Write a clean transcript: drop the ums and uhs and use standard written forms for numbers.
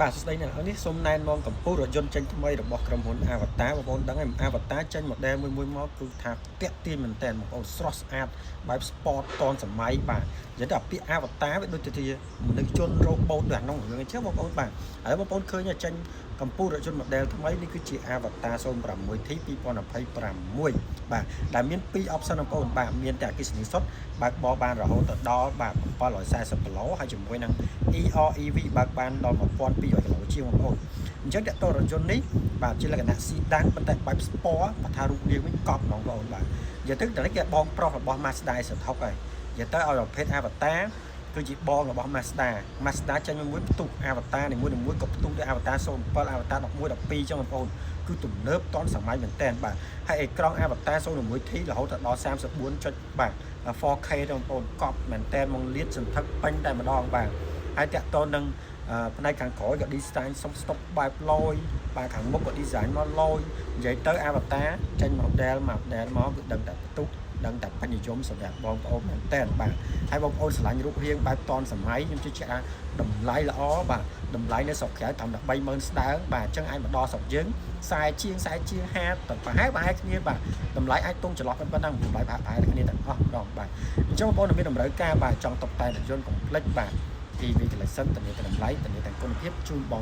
បាទសួស្តីអ្នកនរនេះសូមណែនាំកំពូលរថយន្តចេញថ្មីរបស់ក្រុមហ៊ុន Avatar បងប្អូនដឹងហើយ Avatar ចេញ model មួយមកគឺថាតាក់ទាញមែនតើបងប្អូនស្រស់ស្អាតបែប sport តនសម័យបាទនិយាយទៅអាពាក្យ Avatar វាដូចជាមនុស្សជន robot ដូចក្នុងរឿងអញ្ចឹងបងប្អូនបាទហើយបងប្អូនឃើញចេញកំពូលរថយន្ត model ថ្មីនេះគឺជា Avatar 06T 2026បាទដែលមាន2 option បងប្អូនបាទមានតែអគ្គិសនីសុទ្ធបើកបរបានរហូតទៅដល់បាទ740គីឡូហើយជាមួយនឹង EREV បើកបានដល់1200គីឡូជាងបងប្អូនអញ្ចឹងតើតរថយន្តនេះបាទជាលក្ខណៈ sedan ប៉ុន្តែបែប sport បើថារូបរាងវិញកប់បងប្អូនបាទនិយាយទៅតែគេបងប្រុសរបស់ Mazda សន្ធុកហើយនិយាយទៅឲ្យប្រភេទ Avatar គឺជាបងរបស់ Mazda ចេញមួយផ្ទុះ Avatar នីមួយក៏ផ្ទុះដោយ Avatar 07 Avatar 11 12ចឹងបងប្អូនគឺទំនើបតនសម័យមែនតើបាទហើយអេក្រង់ Avatar 01T រហូតដល់34ចុចបាទ 4K ទេបងប្អូនកប់មែនតើមកលាតសន្ធឹកពេញតែម្ដងបាទហើយតាក់ទងនឹងផ្នែកខាងក្រោយក៏ design សុំស្តុកបែបលយបាទខាងមុខក៏ design មកលយនិយាយទៅ Avatar ចេញ model មកគឺដឹងតែផ្ទុះដឹងតែបញ្ញនិយមសម្រាប់បងប្អូនមែនតើបាទហើយបងប្អូនឆ្លាញ់រូបរាងបែបតនសម័យខ្ញុំជឿជាក់ថាតម្លៃល្អបាទតម្លៃនៅស្រុកក្រៅតាមតែ30000ស្ដើងបាទអញ្ចឹងអាចមកដល់ស្រុកយើង40ជាង50ទៅប្រហែលគ្នាបាទតម្លៃអាចទុំចន្លោះប៉ុណ្ណឹងតម្លៃប្រហែលគ្នាទាំងអស់ម្ដងបាទអញ្ចឹងបងប្អូនមានតម្រូវការបាទចង់តុបតែងរថយន្ត complex បាទ EV collection តំណែងតម្លៃតំណែងទាំងគុណភាពជូនបង